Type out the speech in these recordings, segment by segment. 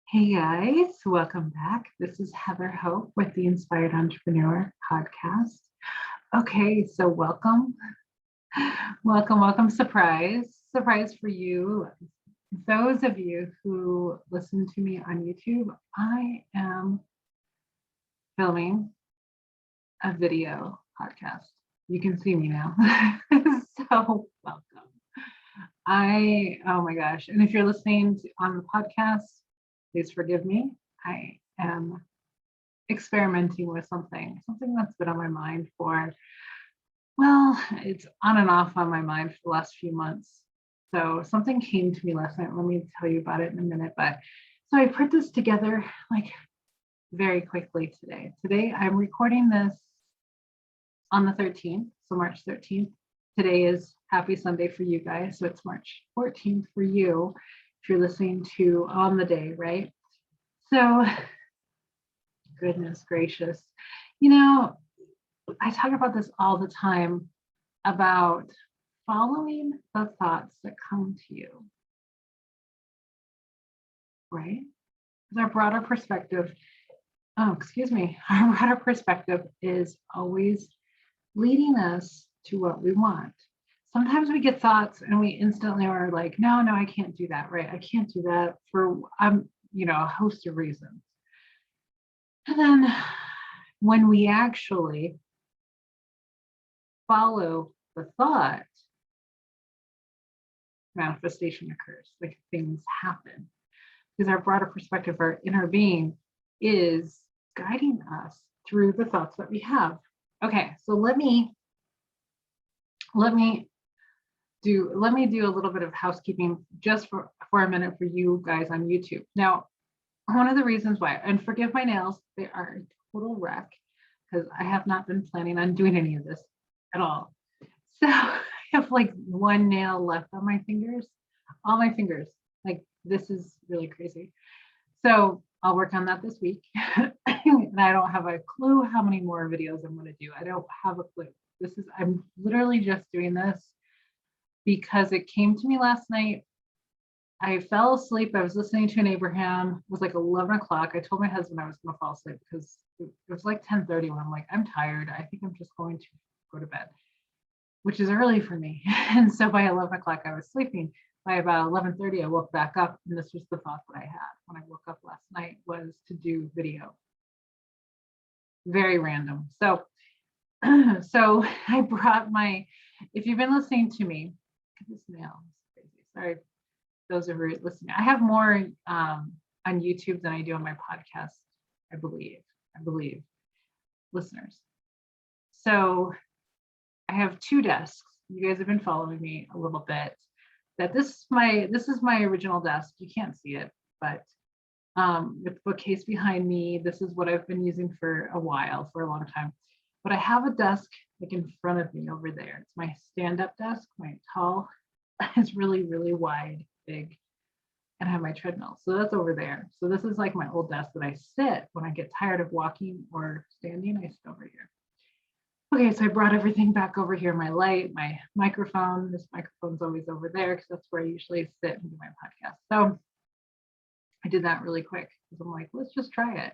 Hey guys, welcome back. This is Heather Hope with the Inspired Entrepreneur podcast. Okay, so welcome, welcome. Surprise for you. Those of you who listen to me on YouTube, I am filming a video podcast. You can see me now. So welcome. Oh my gosh. And if you're listening on the podcast, please forgive me. I am experimenting with something that's been on my mind for, well, it's on and off on my mind for the last few months. So something came to me last night. Let me tell you about it in a minute. But so I put this together like very quickly today. Today I'm recording this on the 13th, so March 13th. Today is happy Sunday for you guys. So it's March 14th for you if you're listening to on the day, right? So goodness gracious. You know, I talk about this all the time about following the thoughts that come to you, right? Because our broader perspective, our broader perspective is always leading us to what we want. Sometimes we get thoughts and we instantly are like, no, I can't do that, right? I can't do that for a host of reasons. And then when we actually follow the thought, manifestation occurs, like things happen. Because our broader perspective, our inner being is guiding us through the thoughts that we have. Okay, so let me do a little bit of housekeeping just for a minute for you guys on YouTube. Now, one of the reasons why, and forgive my nails, they are a total wreck because I have not been planning on doing any of this at all. So I have like one nail left on my fingers, all my fingers. Like this is really crazy. So I'll work on that this week. And I don't have a clue how many more videos I'm going to do. I don't have a clue. I'm literally just doing this because it came to me last night. I fell asleep. I was listening to an Abraham. It was like 11 o'clock. I told my husband I was going to fall asleep because it was like 10:30 when I'm like, I'm tired. I think I'm just going to go to bed, which is early for me. And so by 11 o'clock, I was sleeping. By about 11:30, I woke back up. And this was the thought that I had when I woke up last night was to do video. Very random. So I brought if you've been listening to me, this nail is crazy. Sorry, those of you listening. I have more on YouTube than I do on my podcast, I believe, listeners. So I have two desks. You guys have been following me a little bit. This is my original desk. You can't see it, but with the bookcase behind me, this is what I've been using for a long time. But I have a desk like in front of me over there. It's my stand-up desk, my tall, it's really, really wide, big, and I have my treadmill. So that's over there. So this is like my old desk that I sit when I get tired of walking or standing, I sit over here. Okay, so I brought everything back over here, my light, my microphone. This microphone's always over there because that's where I usually sit and do my podcast. So I did that really quick because I'm like, let's just try it.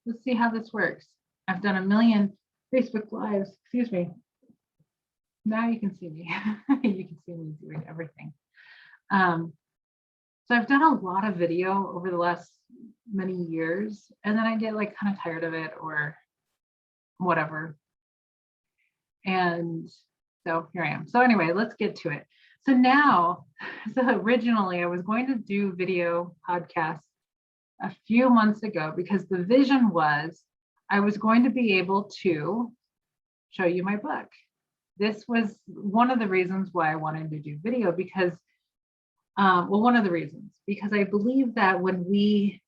Let's see how this works. I've done a million Facebook Lives. Excuse me. Now you can see me. You can see me doing everything. So I've done a lot of video over the last many years, and then I get like kind of tired of it or whatever. And so here I am. So anyway, let's get to it. So originally I was going to do video podcasts a few months ago because the vision was I was going to be able to show you my book. This was one of the reasons why I wanted to do video because, one of the reasons, because I believe that when we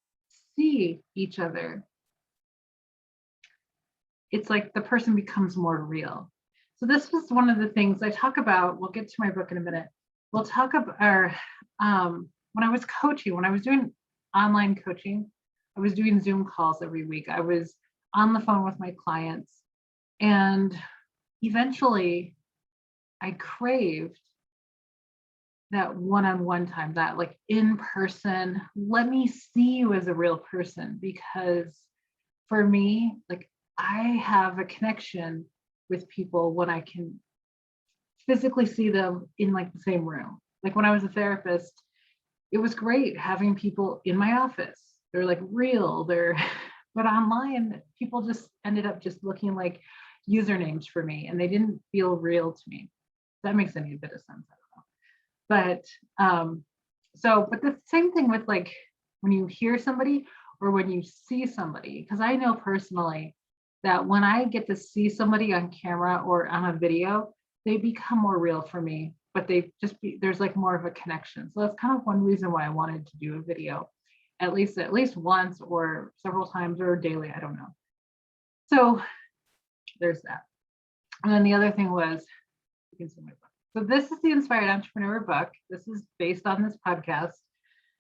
see each other, it's like the person becomes more real. So this was one of the things I talk about. We'll get to my book in a minute. We'll talk about when I was coaching, when I was doing online coaching, I was doing Zoom calls every week. I was on the phone with my clients, and eventually I craved that one-on-one time, that like in person, let me see you as a real person, because for me, like I have a connection with people when I can physically see them in like the same room. Like when I was a therapist, it was great having people in my office. They're like real, but online, people just ended up just looking like usernames for me and they didn't feel real to me. If that makes any bit of sense. I don't know. But the same thing with like when you hear somebody or when you see somebody, because I know personally that when I get to see somebody on camera or on a video, they become more real for me, but there's like more of a connection. So that's kind of one reason why I wanted to do a video at least once or several times or daily, I don't know. So there's that. And then the other thing was, you can see my book. So this is the Inspired Entrepreneur book. This is based on this podcast.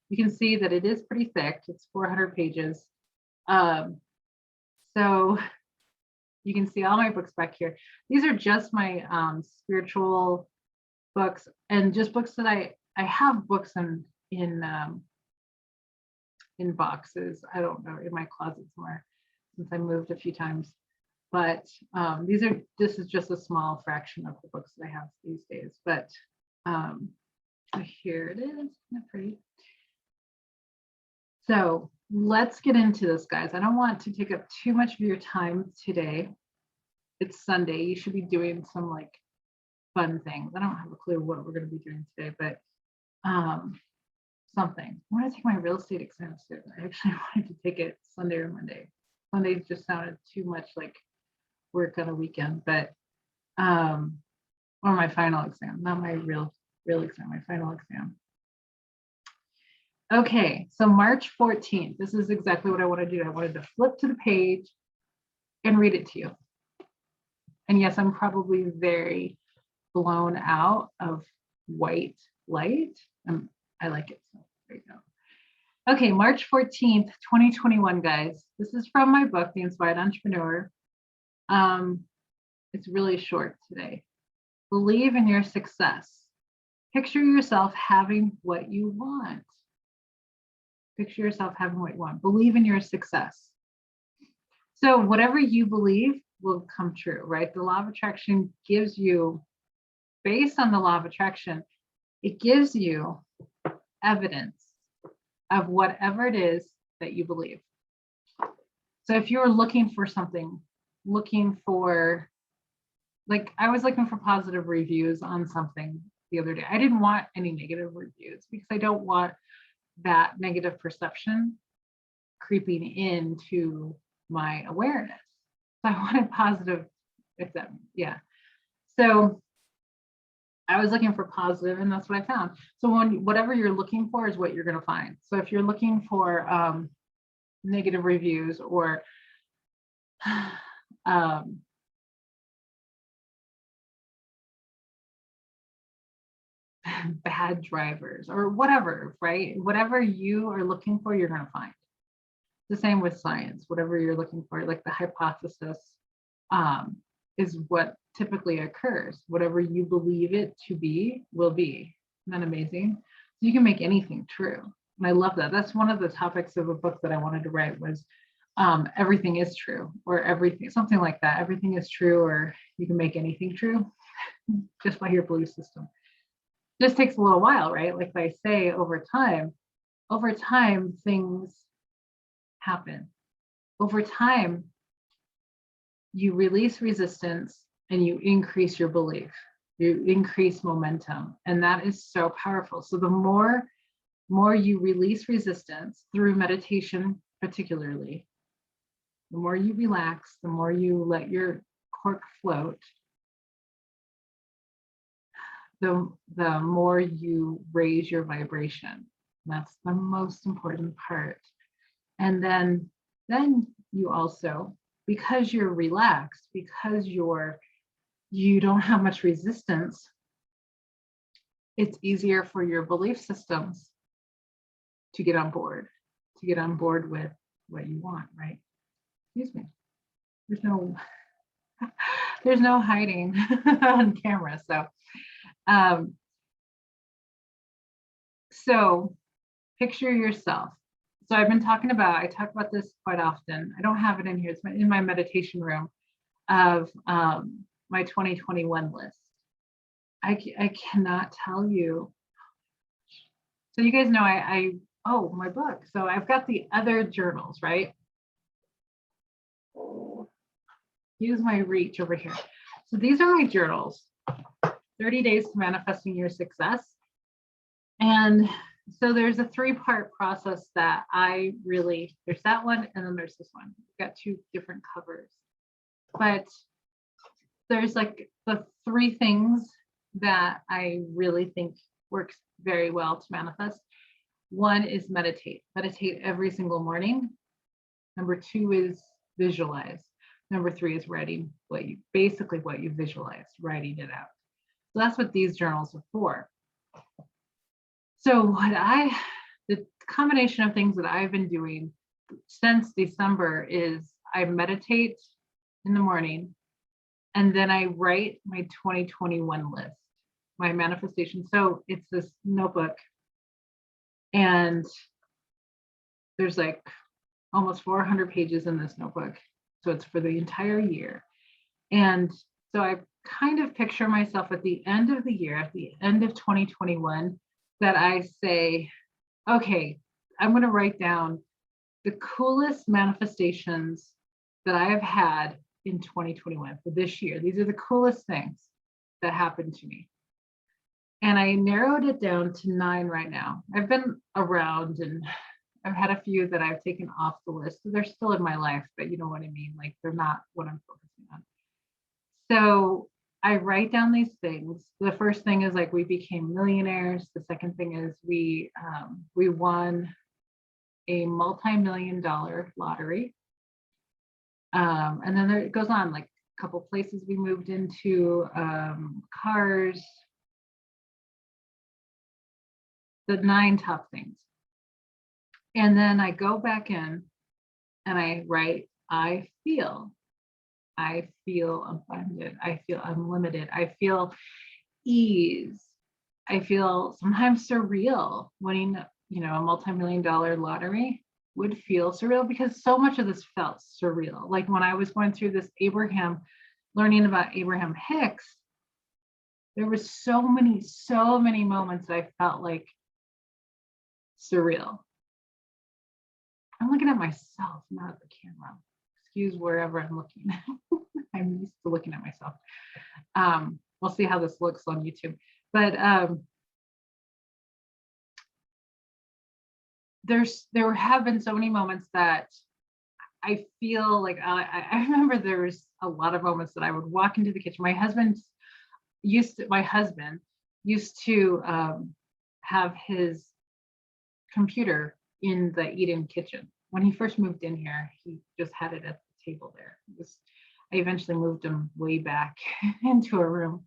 You can see that it is pretty thick. It's 400 pages. So you can see all my books back here. These are just my spiritual books, and just books that I have books in boxes. I don't know, in my closet somewhere, since I moved a few times. But this is just a small fraction of the books that I have these days. But here it is. Isn't that pretty? So let's get into this, guys. I don't want to take up too much of your time today. It's Sunday. You should be doing some like fun things. I don't have a clue what we're going to be doing today, but something. I want to take my real estate exam soon. I actually wanted to take it Sunday or Monday. Sunday just sounded too much like work on a weekend, but or my final exam, not my real exam, my final exam. Okay, so March 14th, this is exactly what I want to do. I wanted to flip to the page and read it to you. And yes, I'm probably very blown out of white light. I like it, so there you go. Okay, March 14th, 2021, guys. This is from my book, The Inspired Entrepreneur. It's really short today. Believe in your success. Picture yourself having what you want. Picture yourself having what you want. Believe in your success. So whatever you believe will come true, right? The law of attraction gives you, based on the law of attraction, it gives you evidence of whatever it is that you believe. So if you're looking for something, like I was looking for positive reviews on something the other day. I didn't want any negative reviews because I don't want that negative perception creeping into my awareness. So I wanted positive, So I was looking for positive, and that's what I found. So whatever you're looking for is what you're going to find. So if you're looking for negative reviews or bad drivers or whatever, right? Whatever you are looking for, you're going to find. The same with science. Whatever you're looking for, like the hypothesis is what typically occurs. Whatever you believe it to be will be. Isn't that amazing? So you can make anything true. And I love that. That's one of the topics of a book that I wanted to write was everything is true, or everything, something like that. Everything is true, or you can make anything true just by your belief system. Just takes a little while, right? Like I say, over time, things happen. Over time, you release resistance and you increase your belief. You increase momentum, and that is so powerful. So the more you release resistance through meditation, particularly, the more you relax, the more you let your cork float, the more you raise your vibration. That's the most important part. And then you also, because you're relaxed, because you don't have much resistance, it's easier for your belief systems to get on board with what you want, right? Excuse me. There's no hiding on camera. So So picture yourself. So I talk about this quite often. I don't have it in here. It's in my meditation room of my 2021 list. I cannot tell you. So you guys know oh, my book. So I've got the other journals, right? Use my reach over here. So these are my journals, 30 days to manifesting your success. And so there's a 3-part process that there's that one, and then there's this one. We've got 2 different covers. But there's like the 3 things that I really think works very well to manifest. One is meditate. Meditate every single morning. Number 2 is visualize. Number 3 is writing what you visualized, writing it out. So that's what these journals are for. So the combination of things that I've been doing since December is I meditate in the morning, and then I write my 2021 list, my manifestation. So it's this notebook, and there's like almost 400 pages in this notebook. So it's for the entire year. And so I kind of picture myself at the end of the year, at the end of 2021, that I say, okay, I'm going to write down the coolest manifestations that I have had in 2021 for this year. These are the coolest things that happened to me. And I narrowed it down to 9 right now. I've been around and I've had a few that I've taken off the list. They're still in my life, but you know what I mean? Like they're not what I'm focusing on. So I write down these things. The first thing is like we became millionaires. The second thing is we won a multi-million-dollar lottery. And then it goes on, like a couple places we moved into, cars, the 9 top things. And then I go back in and I write, I feel abundant. I feel unlimited. I feel ease. I feel sometimes surreal. Winning, a multi-million-dollar lottery would feel surreal because so much of this felt surreal. Like when I was going through this learning about Abraham Hicks, there was so many moments that I felt like surreal. I'm looking at myself, not at the camera. Excuse wherever I'm looking. I'm used to looking at myself. We'll see how this looks on YouTube. But there have been so many moments that I feel like I remember there was a lot of moments that I would walk into the kitchen. My husband used to have his computer in the eat-in kitchen. When he first moved in here, he just had it at the table there. I eventually moved him way back into a room.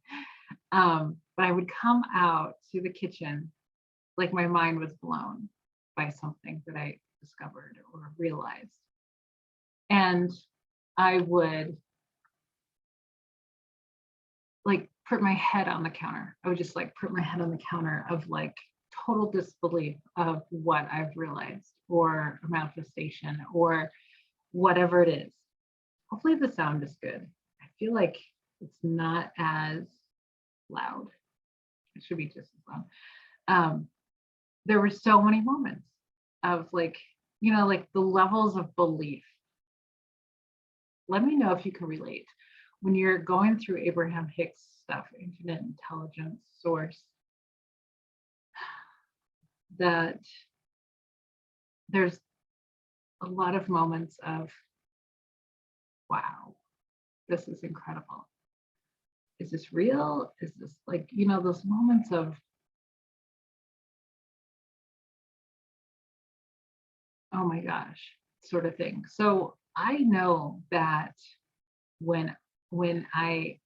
But I would come out to the kitchen like my mind was blown by something that I discovered or realized. And I would like put my head on the counter. I would just like put my head on the counter of like total disbelief of what I've realized or a manifestation or whatever it is. Hopefully the sound is good. I feel like it's not as loud. It should be just as loud. There were so many moments of like, like the levels of belief. Let me know if you can relate. When you're going through Abraham Hicks stuff, infinite intelligence source, that there's a lot of moments of, wow, this is incredible. Is this real? Is this like, those moments of, oh my gosh, sort of thing. So I know that when I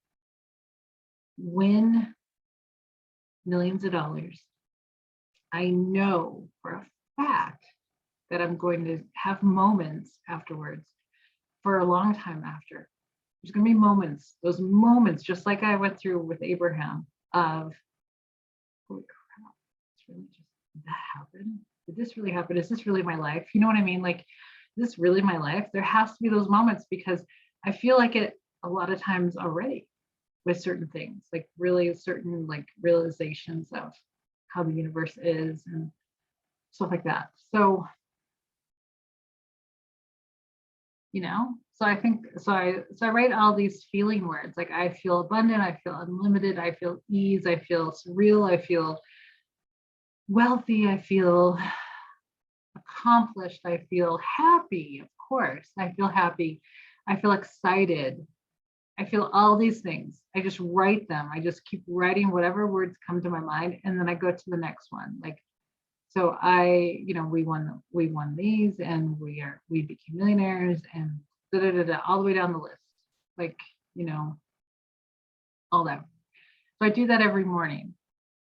win millions of dollars, I know for a fact that I'm going to have moments afterwards for a long time after. There's going to be moments, those moments, just like I went through with Abraham of, holy crap, it's really just did that happen? Did this really happen? Is this really my life? You know what I mean? Like, is this really my life? There has to be those moments because I feel like it a lot of times already with certain things, like really certain like realizations of how the universe is and stuff like that. So, so I think so I write all these feeling words like I feel abundant, I feel unlimited, I feel ease, I feel surreal, I feel wealthy, I feel accomplished, I feel happy, of course. I feel happy. I feel excited. I feel all these things. I just write them. I just keep writing whatever words come to my mind and then I go to the next one. Like so we won these and we became millionaires and all the way down the list. Like, all that. So I do that every morning.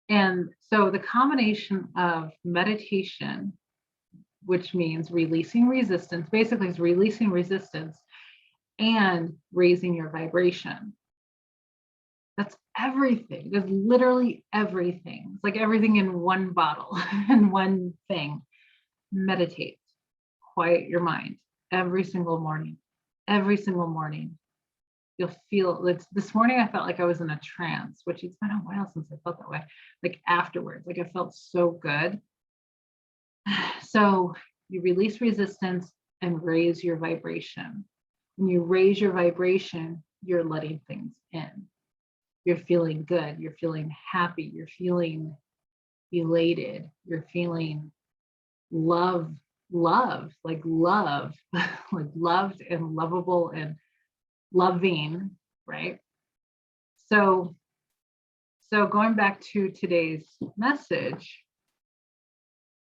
And so the combination of meditation, which means releasing resistance, basically is releasing resistance and raising your vibration. That's everything. There's literally everything. It's like everything in one bottle and one thing. Meditate, quiet your mind every single morning. Every single morning. You'll feel it's this morning I felt like I was in a trance, which it's been a while since I felt that way. Like afterwards, like I felt so good. So you release resistance and raise your vibration. When you raise your vibration, you're letting things in. You're feeling good. You're feeling happy. You're feeling elated. You're feeling love, like love, like loved and lovable and loving, right? So going back to today's message,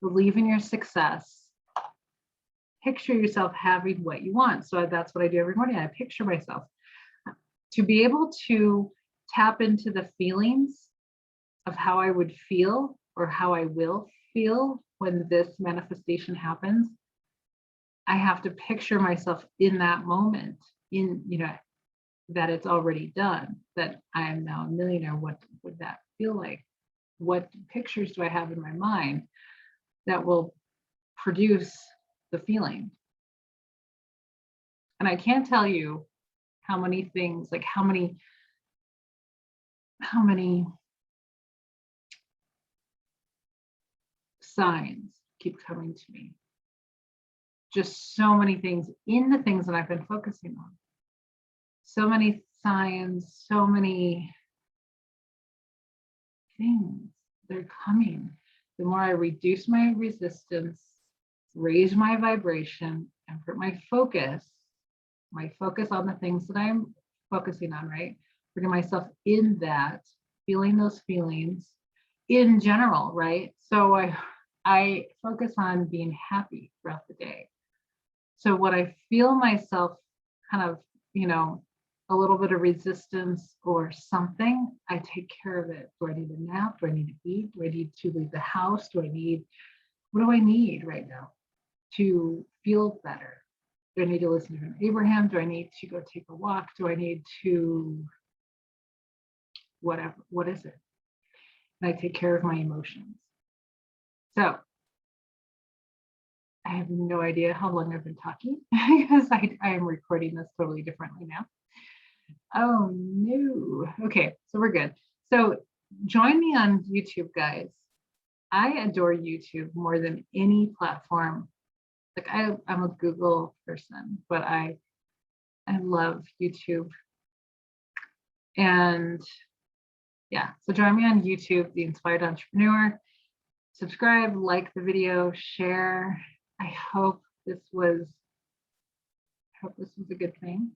believe in your success. Picture yourself having what you want. So that's what I do every morning. I picture myself to be able to tap into the feelings of how I would feel or how I will feel when this manifestation happens. I have to picture myself in that moment, that it's already done, that I am now a millionaire. What would that feel like? What pictures do I have in my mind that will produce the feeling? And I can't tell you how many things, like how many signs keep coming to me. Just so many things in the things that I've been focusing on. So many signs, so many things, they're coming. The more I reduce my resistance, raise my vibration, and put my focus on the things that I'm focusing on, right? Bringing myself in that, feeling those feelings in general, right? So I focus on being happy throughout the day. So when I feel myself kind of, a little bit of resistance or something, I take care of it. Do I need a nap? Do I need to eat? Do I need to leave the house? What do I need right now to feel better? Do I need to listen to an Abraham? Do I need to go take a walk? Do I need to whatever? What is it? And I take care of my emotions. So I have no idea how long I've been talking because I am recording this totally differently now. Oh no. Okay, so we're good. So join me on YouTube, guys. I adore YouTube more than any platform. Like I'm a Google person, but I love YouTube. And yeah, so join me on YouTube, The Inspired Entrepreneur. Subscribe, like the video, share. I hope this was a good thing.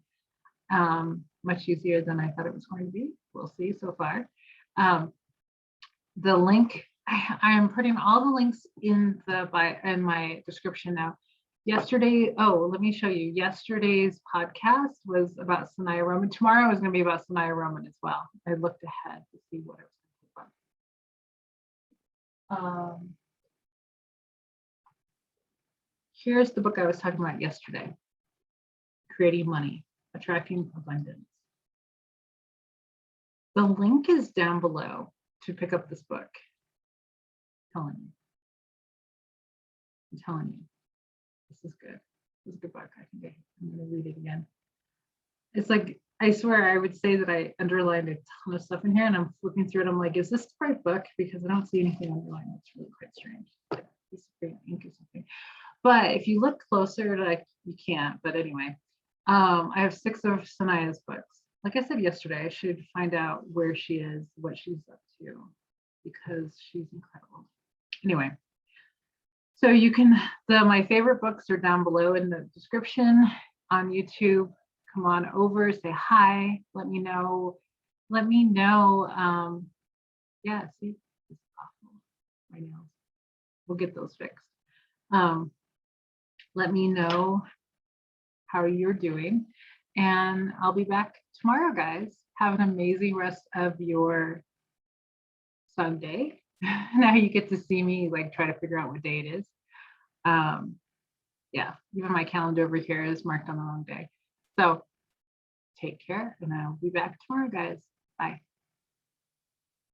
Much easier than I thought it was going to be. We'll see so far. The link, I am putting all the links in my description now. Yesterday, let me show you. Yesterday's podcast was about Sanaya Roman. Tomorrow is going to be about Sanaya Roman as well. I looked ahead to see what it was going to be. Here's the book I was talking about yesterday. Creating Money, Attracting Abundance. The link is down below to pick up this book. I'm telling you. I'm telling you, this is good. This is a good book. I'm going to read it again. It's like, I swear I would say that I underlined a ton of stuff in here, and I'm flipping through it. I'm like, is this the right book? Because I don't see anything underlined. It's really quite strange. Piece of green ink or something. But if you look closer, like, you can't. But anyway, I have 6 of Sanaya's books. Like I said yesterday, I should find out where she is, what she's up to, because she's incredible. Anyway, so you can, my favorite books are down below in the description on YouTube. Come on over, say hi, let me know. Yeah, see, it's awful right now. We'll get those fixed. Let me know how you're doing, and I'll be back tomorrow, guys. Have an amazing rest of your Sunday. Now you get to see me like try to figure out what day it is. Yeah, even my calendar over here is marked on the wrong day. So take care, and I'll be back tomorrow, guys. Bye.